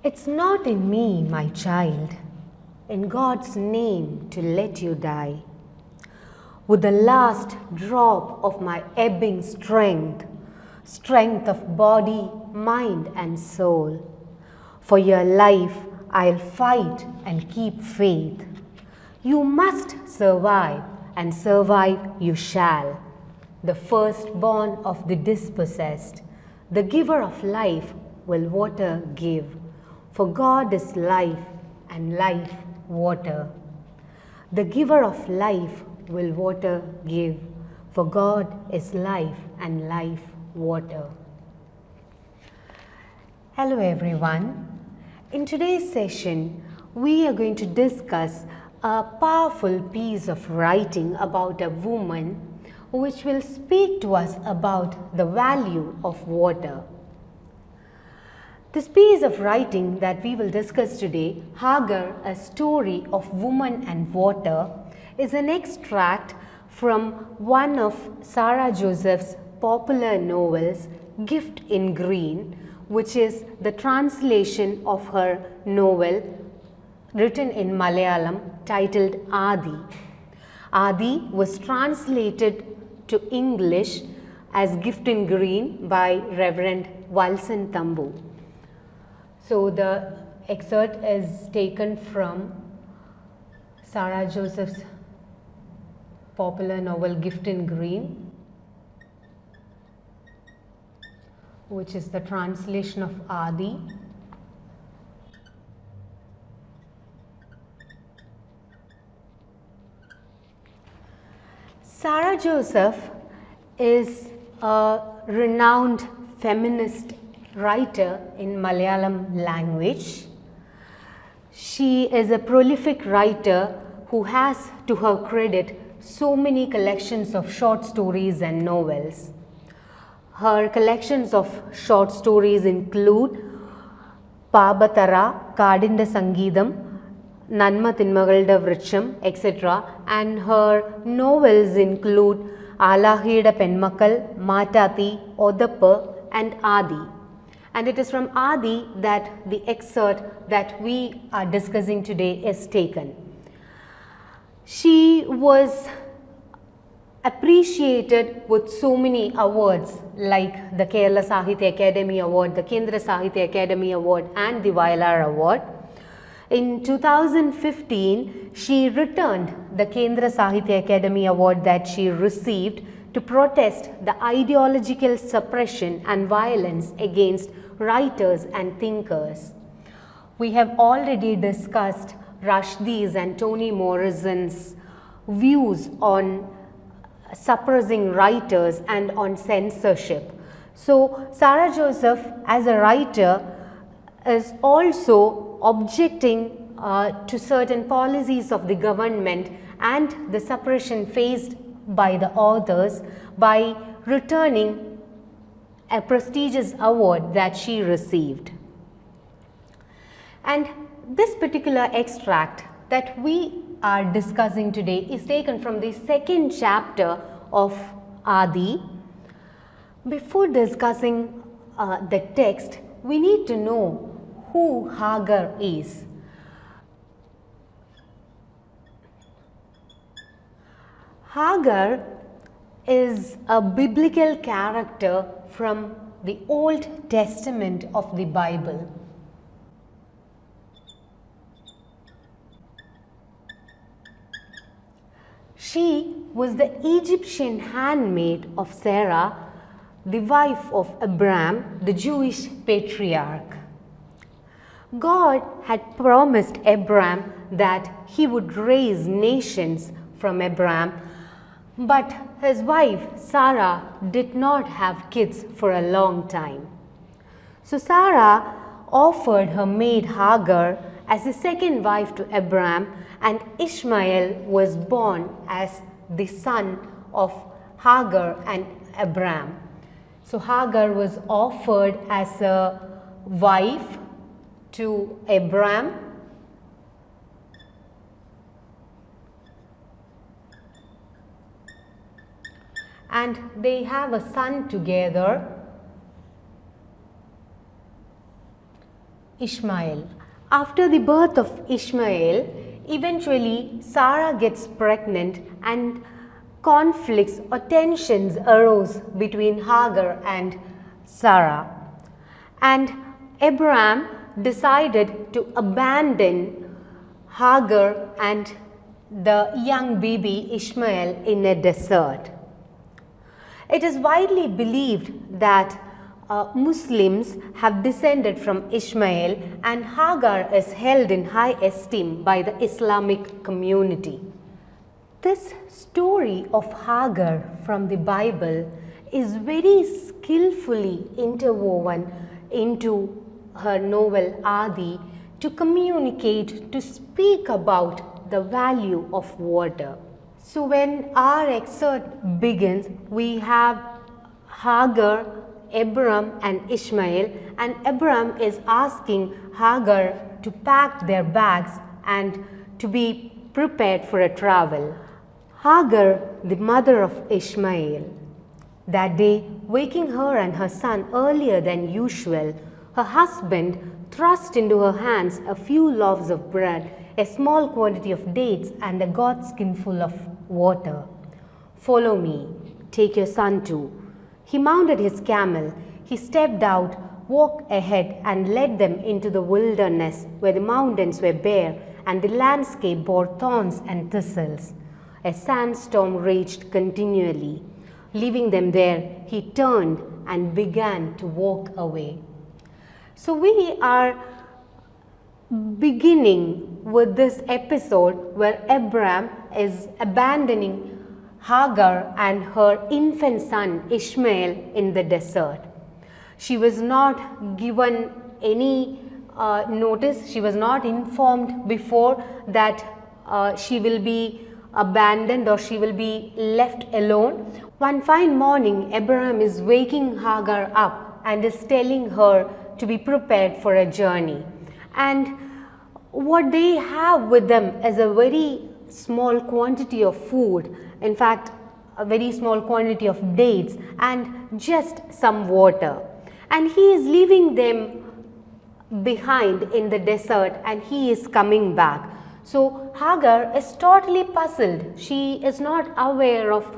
It's not in me, my child, in God's name to let you die. With the last drop of my ebbing strength, strength of body, mind and soul, for your life I'll fight and keep faith. You must survive, and survive you shall. The firstborn of the dispossessed, the giver of life will water give. For God is life, and life water. The giver of life will water give. For God is life, and life water. Hello everyone. In today's session, we are going to discuss a powerful piece of writing about a woman which will speak to us about the value of water. This piece of writing that we will discuss today, Hagar, a story of woman and water, is an extract from one of Sarah Joseph's popular novels, Gift in Green, which is the translation of her novel written in Malayalam titled Adi. Adi was translated to English as Gift in Green by Reverend Wilson Tambu. So the excerpt is taken from Sarah Joseph's popular novel Gift in Green, which is the translation of Adi. Sarah Joseph is a renowned feminist writer in Malayalam language. She is a prolific writer who has to her credit so many collections of short stories and novels. Her collections of short stories include Pabatara, Kadinde Sangeetham, Nanma Tinmagalde Vriksham, etc. And her novels include Alahiyude Penmakkal, Matati, Odappu and Adi. And it is from Adi that the excerpt that we are discussing today is taken. She was appreciated with so many awards like the Kerala Sahitya Academy Award, the Kendra Sahitya Academy Award and the Vailar Award. In 2015, she returned the Kendra Sahitya Academy Award that she received to protest the ideological suppression and violence against writers and thinkers. We have already discussed Rushdie's and Toni Morrison's views on suppressing writers and on censorship. So Sarah Joseph as a writer is also objecting to certain policies of the government and the suppression faced by the authors by returning a prestigious award that she received. And this particular extract that we are discussing today is taken from the second chapter of Adi. Before discussing the text, we need to know who Hagar is. Hagar is a biblical character from the Old Testament of the Bible. She was the Egyptian handmaid of Sarah, the wife of Abraham, the Jewish patriarch. God had promised Abraham that he would raise nations from Abraham, but his wife Sarah did not have kids for a long time. So Sarah offered her maid Hagar as a second wife to Abraham, and Ishmael was born as the son of Hagar and Abraham. So Hagar was offered as a wife to Abraham, and they have a son together. Ishmael. After the birth of Ishmael, eventually Sarah gets pregnant and conflicts or tensions arose between Hagar and Sarah. And Abraham decided to abandon Hagar and the young baby Ishmael in a desert. It is widely believed that Muslims have descended from Ishmael, and Hagar is held in high esteem by the Islamic community. This story of Hagar from the Bible is very skillfully interwoven into her novel Adi to communicate, to speak about the value of water. So when our excerpt begins, we have Hagar, Abram and Ishmael, and Abram is asking Hagar to pack their bags and to be prepared for a travel. Hagar, the mother of Ishmael, that day waking her and her son earlier than usual, her husband thrust into her hands a few loaves of bread, a small quantity of dates and a goatskin full of water. Follow me, take your son too. He mounted his camel, he stepped out, walked ahead and led them into the wilderness where the mountains were bare and the landscape bore thorns and thistles. A sandstorm raged continually. Leaving them there, he turned and began to walk away. So we are beginning with this episode where Abram is abandoning Hagar and her infant son Ishmael in the desert. She was not given any notice, she was not informed before that she will be abandoned or she will be left alone. One fine morning, Abraham is waking Hagar up and is telling her to be prepared for a journey. And what they have with them is a very small quantity of food, in fact a very small quantity of dates and just some water. And he is leaving them behind in the desert and he is coming back. So Hagar is totally puzzled. She is not aware of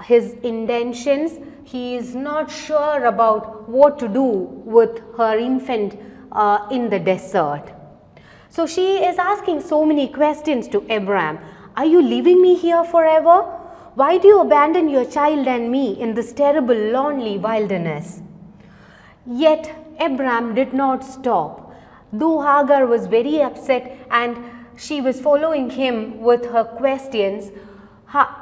his intentions. He is not sure about what to do with her infant in the desert. So she is asking so many questions to Abraham. Are you leaving me here forever? Why do you abandon your child and me in this terrible lonely wilderness? Yet Abraham did not stop. Though Hagar was very upset and she was following him with her questions,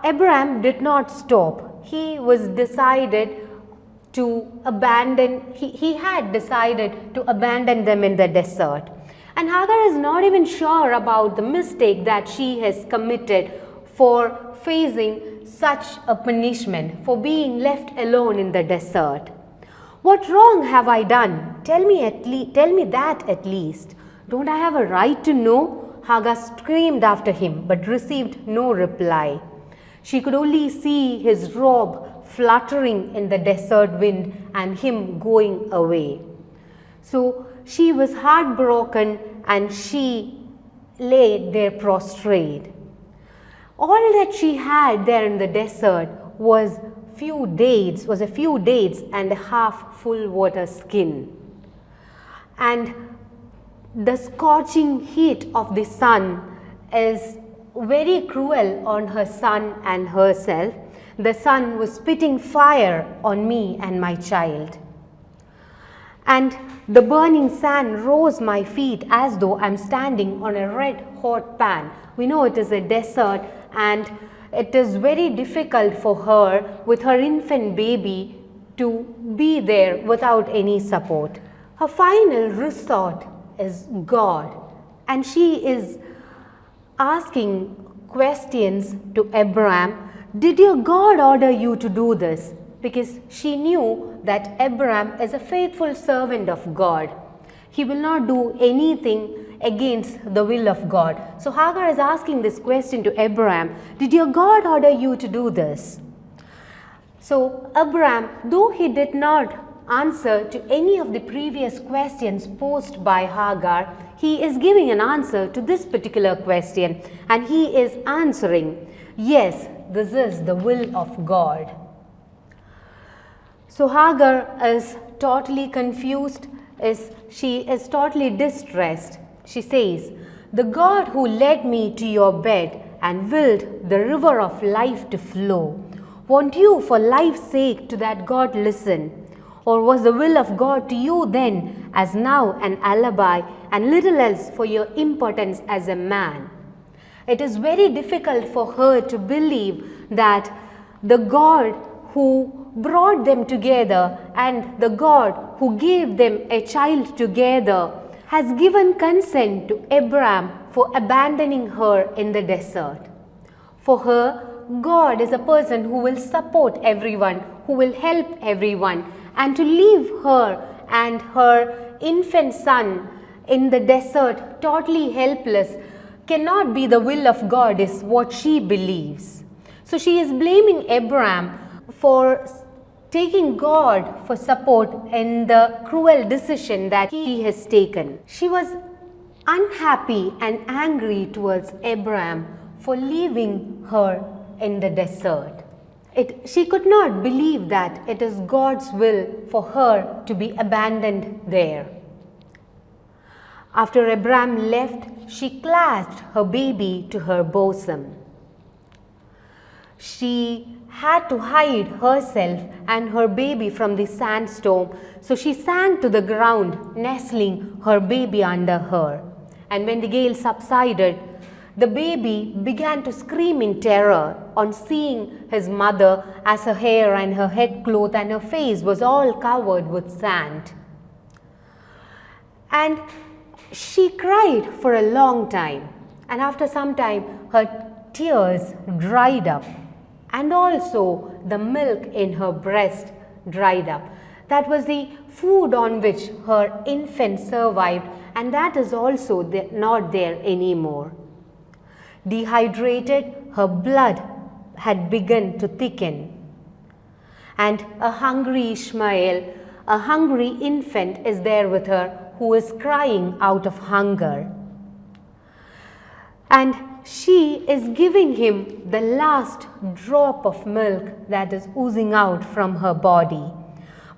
Abraham did not stop. He was decided to abandon, he had decided to abandon them in the desert. And Hagar is not even sure about the mistake that she has committed for facing such a punishment, for being left alone in the desert. What wrong have I done? Tell me that at least. Don't I have a right to know? Hagar screamed after him but received no reply. She could only see his robe fluttering in the desert wind and him going away. So she was heartbroken and she lay there prostrate. All that she had there in the desert was a few dates and a half full water skin. And the scorching heat of the sun is very cruel on her son and herself. The sun was spitting fire on me and my child. And the burning sand rose my feet as though I am standing on a red hot pan. We know it is a desert and it is very difficult for her with her infant baby to be there without any support. Her final resort is God, and she is asking questions to Abraham. Did your God order you to do this? Because she knew that Abraham is a faithful servant of God. He will not do anything against the will of God. So Hagar is asking this question to Abraham. Did your God order you to do this? So Abraham, though he did not answer to any of the previous questions posed by Hagar. He is giving an answer to this particular question, and he is answering, yes, this is the will of God. So Hagar is totally confused, she is totally distressed. She says, the God who led me to your bed and willed the river of life to flow, won't you for life's sake to that God listen? Or was the will of God to you then as now an alibi and little else for your impotence as a man? It is very difficult for her to believe that the God who brought them together and the God who gave them a child together has given consent to Abraham for abandoning her in the desert. For her, God is a person who will support everyone, who will help everyone, and to leave her and her infant son in the desert totally helpless cannot be the will of God, is what she believes. So she is blaming Abraham for taking God for support in the cruel decision that he has taken. She was unhappy and angry towards Abraham for leaving her in the desert. She could not believe that it is God's will for her to be abandoned there. After Abraham left, she clasped her baby to her bosom. She had to hide herself and her baby from the sandstorm, so she sank to the ground, nestling her baby under her. And when the gale subsided, the baby began to scream in terror on seeing his mother, as her hair and her head cloth and her face was all covered with sand. And she cried for a long time, and after some time her tears dried up, and also the milk in her breast dried up. That was the food on which her infant survived, and that is also not there anymore. Dehydrated, her blood had begun to thicken, and a hungry Ishmael, a hungry infant, is there with her, who is crying out of hunger. And she is giving him the last drop of milk that is oozing out from her body.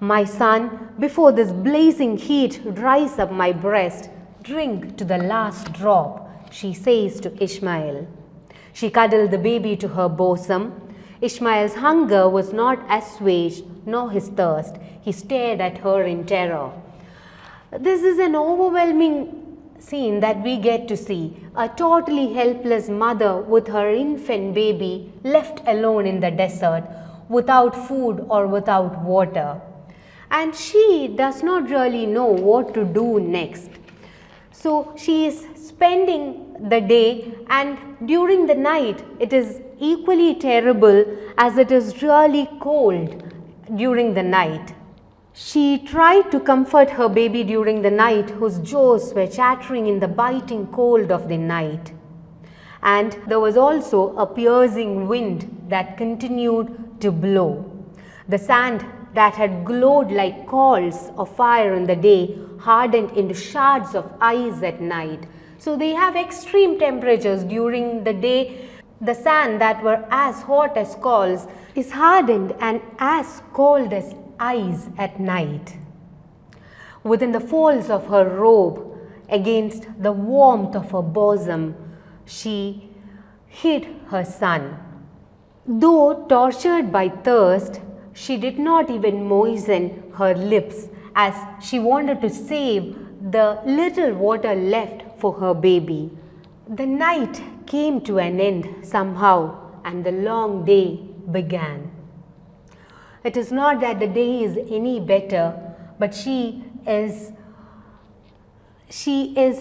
My son, before this blazing heat dries up my breast, drink to the last drop, she says to Ishmael. She cuddled the baby to her bosom. Ishmael's hunger was not assuaged, nor his thirst. He stared at her in terror. This is an overwhelming scene that we get to see. A totally helpless mother with her infant baby left alone in the desert without food or without water. And she does not really know what to do next. So she is spending the day, and during the night it is equally terrible as it is really cold during the night. She tried to comfort her baby during the night, whose jaws were chattering in the biting cold of the night. And there was also a piercing wind that continued to blow. The sand that had glowed like coals of fire in the day hardened into shards of ice at night. So they have extreme temperatures during the day. The sand that were as hot as coals is hardened and as cold as ice at night. Within the folds of her robe, against the warmth of her bosom, she hid her son. Though tortured by thirst, she did not even moisten her lips, as she wanted to save the little water left for her baby. The night came to an end somehow, and the long day began. It is not that the day is any better, but she is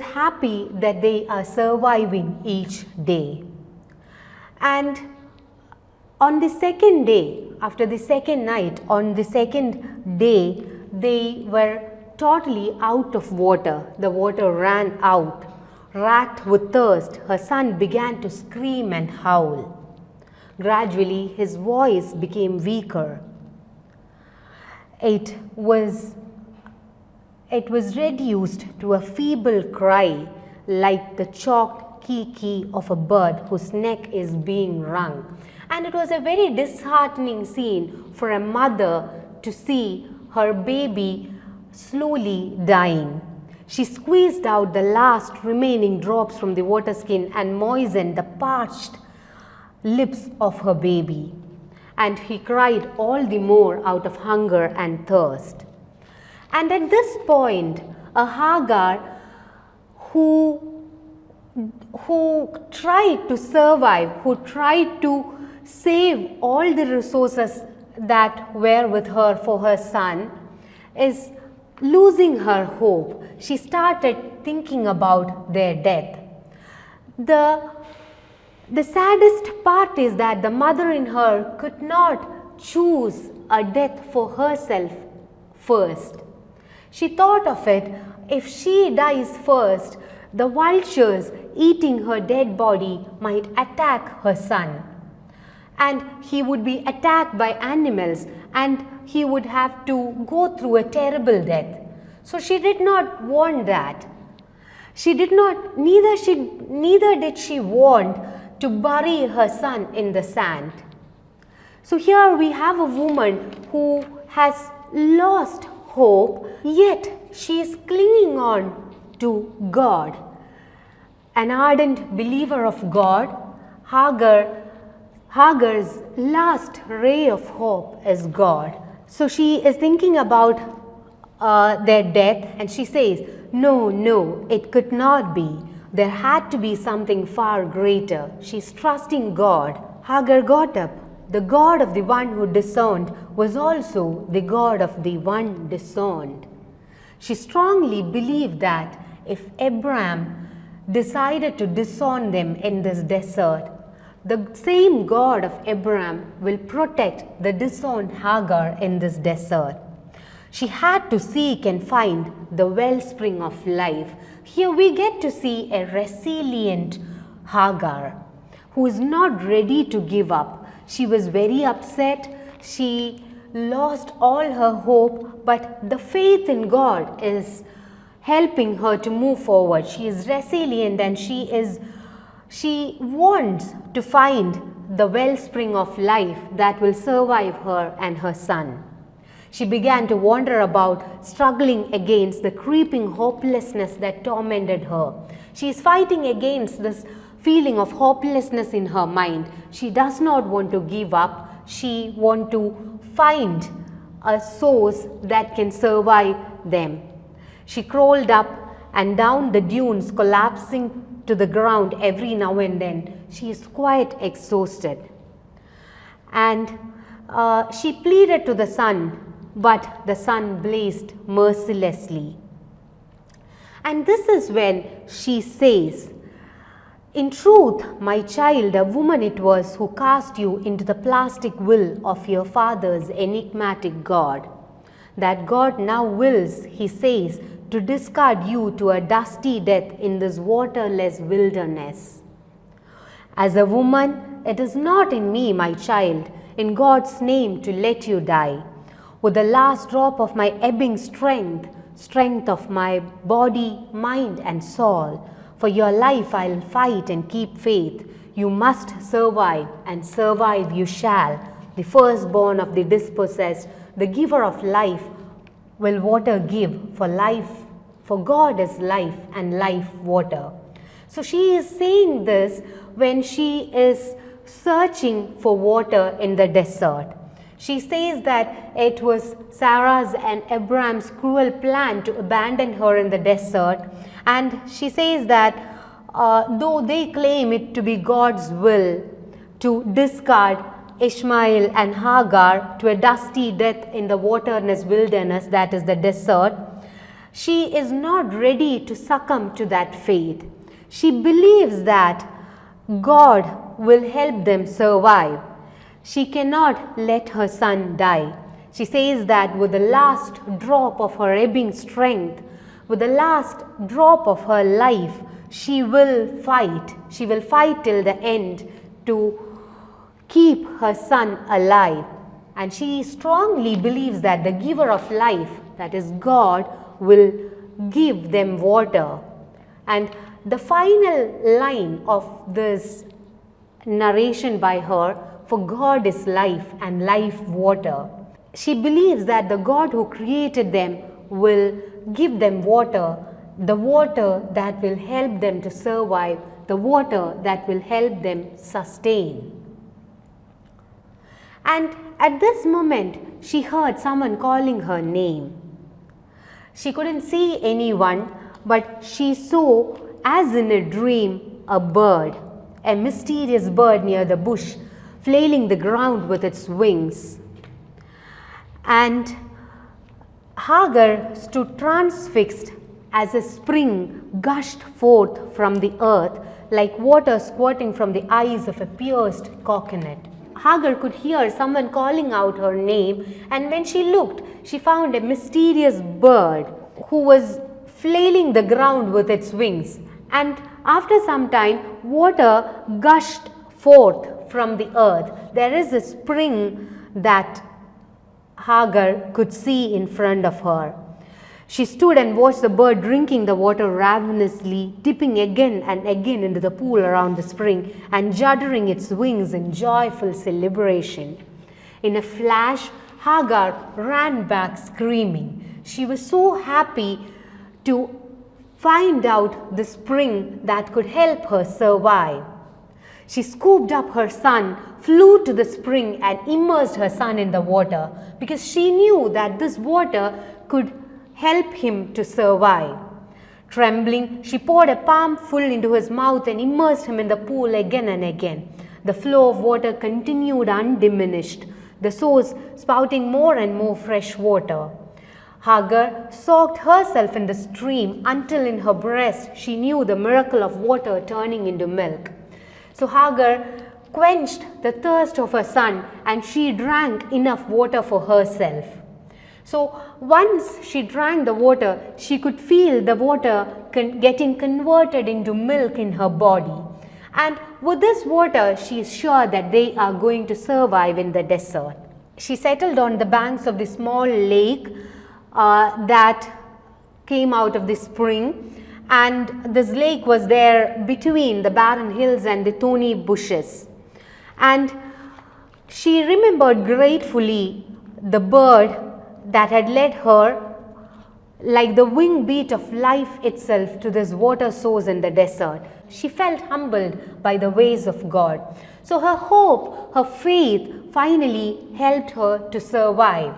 happy that they are surviving each day. And on the second day, after the second night, on the second day, they were totally out of water. The water ran out. Racked with thirst, her son began to scream and howl. Gradually, his voice became weaker. It was reduced to a feeble cry, like the chalked kee of a bird whose neck is being wrung. And it was a very disheartening scene for a mother to see her baby slowly dying. She squeezed out the last remaining drops from the water skin and moistened the parched lips of her baby. And he cried all the more out of hunger and thirst. And at this point, a Hagar who tried to survive, who tried to save all the resources that were with her for her son, is losing her hope. She started thinking about their death. The saddest part is that the mother in her could not choose a death for herself first. She thought of it, if she dies first, the vultures eating her dead body might attack her son. And he would be attacked by animals and he would have to go through a terrible death. So she did not want that. Neither did she want to bury her son in the sand. So here we have a woman who has lost hope, yet she is clinging on to God. An ardent believer of God, Hagar's last ray of hope is God. So she is thinking about their death and she says, no, it could not be. There had to be something far greater. She's trusting God. Hagar got up. The God of the one who disowned was also the God of the one disowned. She strongly believed that if Abraham decided to disown them in this desert, the same God of Abraham will protect the disowned Hagar in this desert. She had to seek and find the wellspring of life. Here we get to see a resilient Hagar who is not ready to give up. She was very upset. She lost all her hope, but the faith in God is helping her to move forward. She is resilient and she wants to find the wellspring of life that will survive her and her son. She began to wander about, struggling against the creeping hopelessness that tormented her. She is fighting against this feeling of hopelessness in her mind. She does not want to give up. She wants to find a source that can survive them. She crawled up and down the dunes, collapsing to the ground every now and then. She is quite exhausted. And she pleaded to the sun, but the sun blazed mercilessly. And this is when she says, "In truth, my child, a woman it was who cast you into the plastic will of your father's enigmatic God. That God now wills, he says, to discard you to a dusty death in this waterless wilderness. As a woman, it is not in me, my child, in God's name to let you die. With the last drop of my ebbing strength of my body, mind and soul, for your life I'll fight and keep faith. You must survive, and survive you shall. The firstborn of the dispossessed, the giver of life, will water give, for life, for God is life, and life water." So she is saying this when she is searching for water in the desert. She says that it was Sarah's and Abraham's cruel plan to abandon her in the desert, and she says that though they claim it to be God's will to discard Ishmael and Hagar to a dusty death in the waterless wilderness, that is the desert, she is not ready to succumb to that fate. She believes that God will help them survive. She cannot let her son die. She says that with the last drop of her ebbing strength, with the last drop of her life, she will fight. She will fight till the end to keep her son alive. and she strongly believes that the giver of life, that is God, will give them water. And the final line of this narration by her, for God is life and life water. She believes that the God who created them will give them water, the water that will help them to survive, the water that will help them sustain. And at this moment, she heard someone calling her name. She couldn't see anyone, but she saw, as in a dream, a bird, a mysterious bird near the bush, flailing the ground with its wings. And Hagar stood transfixed as a spring gushed forth from the earth like water squirting from the eyes of a pierced coconut. Hagar could hear someone calling out her name, and when she looked, she found a mysterious bird who was flailing the ground with its wings. And after some time, water gushed forth from the earth. There is a spring that Hagar could see in front of her. She stood and watched the bird drinking the water ravenously, dipping again and again into the pool around the spring and juddering its wings in joyful celebration. In a flash, Hagar ran back screaming. She was so happy to find out the spring that could help her survive. She scooped up her son, flew to the spring and immersed her son in the water because she knew that this water could help him to survive. Trembling, she poured a palmful into his mouth and immersed him in the pool again and again. The flow of water continued undiminished, the source spouting more and more fresh water. Hagar soaked herself in the stream until in her breast she knew the miracle of water turning into milk. So Hagar quenched the thirst of her son and she drank enough water for herself. So once she drank the water, she could feel the water getting converted into milk in her body. And with this water, she is sure that they are going to survive in the desert. She settled on the banks of the small lake that came out of the spring, and this lake was there between the barren hills and the thorny bushes. And she remembered gratefully the bird that had led her like the wing beat of life itself to this water source in the desert. She felt humbled by the ways of God. So her hope, her faith finally helped her to survive.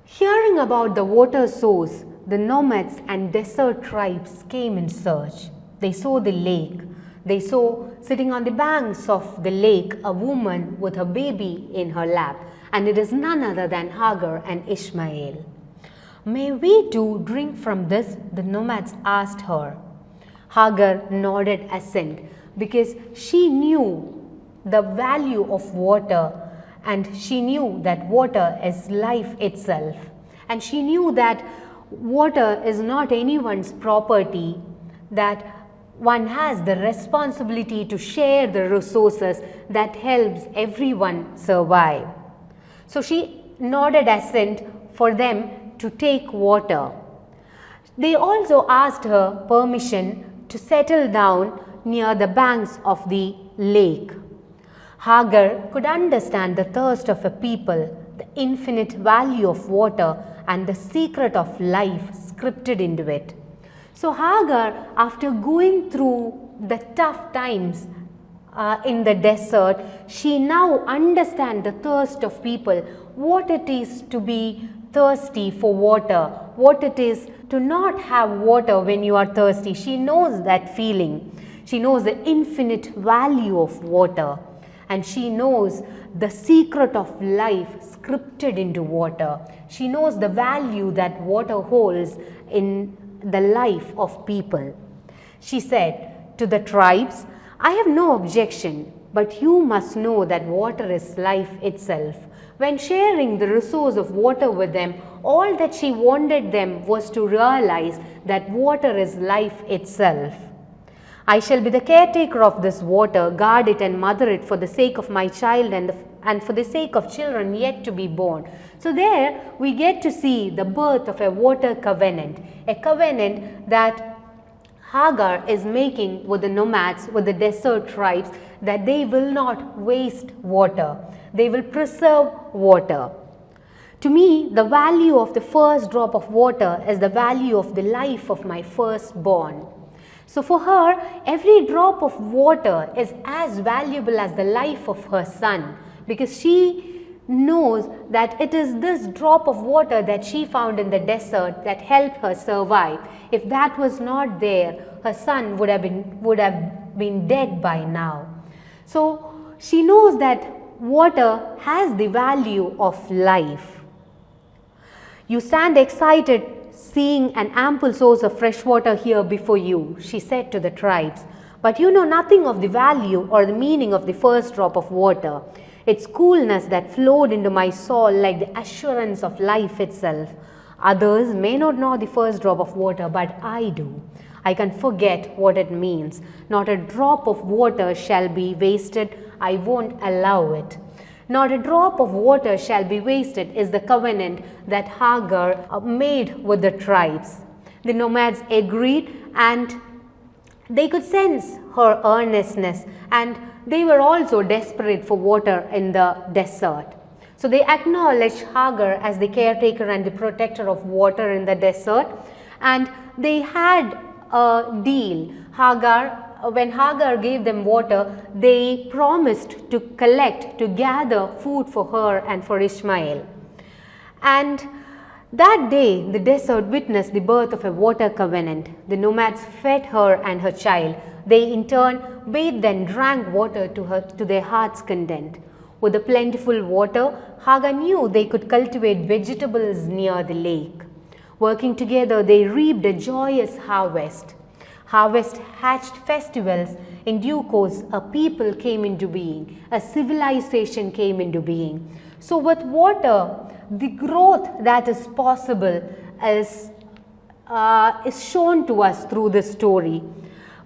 Hearing about the water source, the nomads and desert tribes came in search. They saw the lake. They saw sitting on the banks of the lake a woman with her baby in her lap, and it is none other than Hagar and Ishmael. "May we too drink from this?" the nomads asked her. Hagar nodded assent because she knew the value of water, and she knew that water is life itself, and she knew that water is not anyone's property, that one has the responsibility to share the resources that helps everyone survive. So she nodded assent for them to take water. They also asked her permission to settle down near the banks of the lake. Hagar could understand the thirst of a people, the infinite value of water, and the secret of life scripted into it. So Hagar, after going through the tough times in the desert, she now understands the thirst of people, what it is to be thirsty for water, what it is to not have water when you are thirsty. She knows that feeling. She knows the infinite value of water, and she knows the secret of life scripted into water. She knows the value that water holds in the life of people. She said to the tribes, "I have no objection, but you must know that water is life itself." When sharing the resource of water with them, all that she wanted them was to realize that water is life itself. I shall be the caretaker of this water, guard it and mother it for the sake of my child and for the sake of children yet to be born. So there we get to see the birth of a water covenant, a covenant that Hagar is making with the nomads, with the desert tribes, that they will not waste water, they will preserve water. To me, the value of the first drop of water is the value of the life of my firstborn. So for her, every drop of water is as valuable as the life of her son, because she knows that it is this drop of water that she found in the desert that helped her survive. If that was not there, her son would have been dead by now. So she knows that water has the value of life. You stand excited seeing an ample source of fresh water here before you, she said to the tribes. But you know nothing of the value or the meaning of the first drop of water, its coolness that flowed into my soul like the assurance of life itself. Others may not know the first drop of water, but I do. I can forget what it means. Not a drop of water shall be wasted. I won't allow it. Not a drop of water shall be wasted is the covenant that Hagar made with the tribes. The nomads agreed, and they could sense her earnestness, and they were also desperate for water in the desert. So they acknowledged Hagar as the caretaker and the protector of water in the desert, and they had a deal. When Hagar gave them water, they promised to gather food for her and for Ishmael. And that day, the desert witnessed the birth of a water covenant. The nomads fed her and her child. They in turn bathed and drank water to their heart's content. With the plentiful water, Hagar knew they could cultivate vegetables near the lake. Working together, they reaped a joyous harvest. Harvest hatched festivals. In due course, a people came into being. A civilization came into being. So with water, the growth that is possible is shown to us through this story.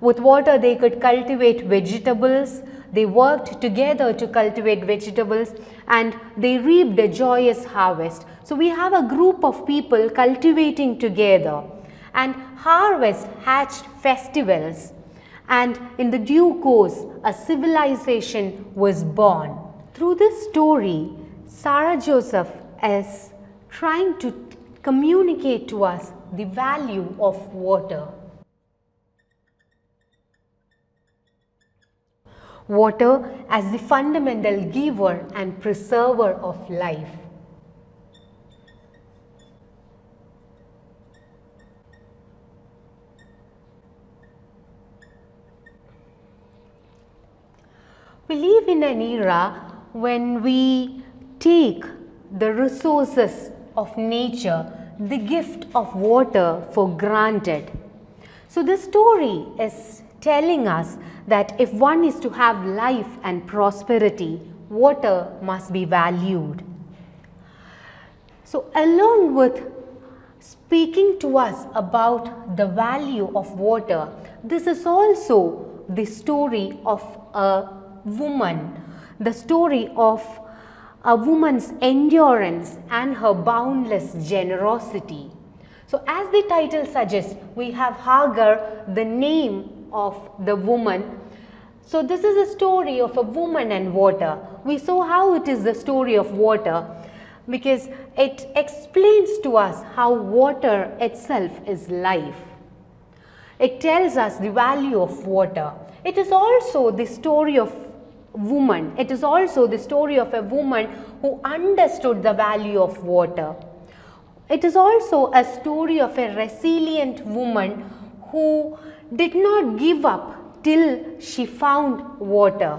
With water, they could cultivate vegetables. They worked together to cultivate vegetables, and they reaped a joyous harvest. So we have a group of people cultivating together, and harvest hatched festivals, and in the due course a civilization was born. Through this story, Sarah Joseph is trying to communicate to us the value of water. Water as the fundamental giver and preserver of life. We live in an era when we take the resources of nature, the gift of water, for granted. So this story is telling us that if one is to have life and prosperity, water must be valued. So along with speaking to us about the value of water, this is also the story of a woman, the story of a woman's endurance and her boundless generosity. So as the title suggests, we have Hagar, the name of the woman. So this is a story of a woman and water. We saw how it is the story of water because it explains to us how water itself is life. It tells us the value of water. It is also the story of woman. It is also the story of a woman who understood the value of water. It is also a story of a resilient woman who did not give up till she found water,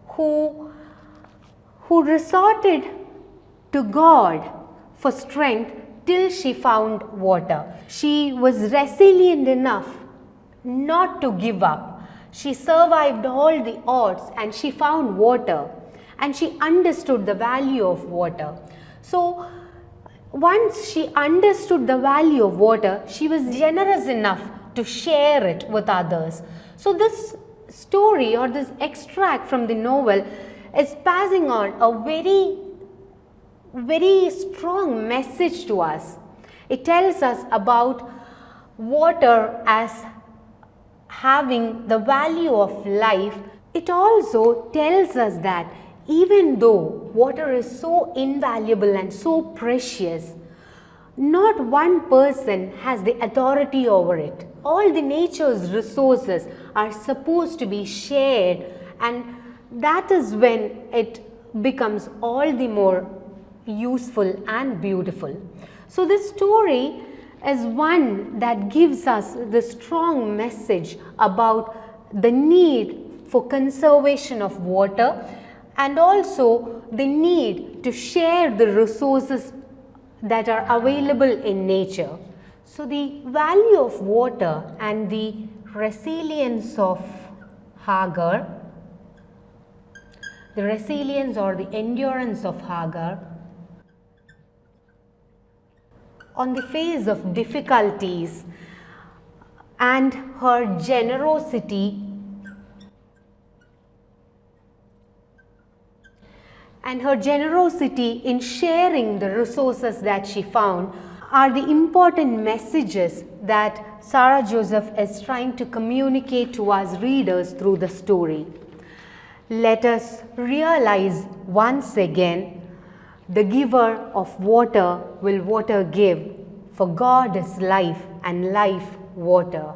who resorted to God for strength till she found water. She was resilient enough not to give up. She survived all the odds and she found water, and she understood the value of water. So once she understood the value of water, she was generous enough to share it with others. So this story or this extract from the novel is passing on a very strong message to us. It tells us about water as having the value of life. It also tells us that even though water is so invaluable and so precious, not one person has the authority over it. All the nature's resources are supposed to be shared, and that is when it becomes all the more useful and beautiful. So this story is one that gives us the strong message about the need for conservation of water and also the need to share the resources that are available in nature. So the value of water and the resilience of Hagar, the resilience or the endurance of Hagar on the face of difficulties, and her generosity in sharing the resources that she found are the important messages that Sarah Joseph is trying to communicate to us readers through the story. Let us realize once again, the giver of water will water give, for God is life and life water.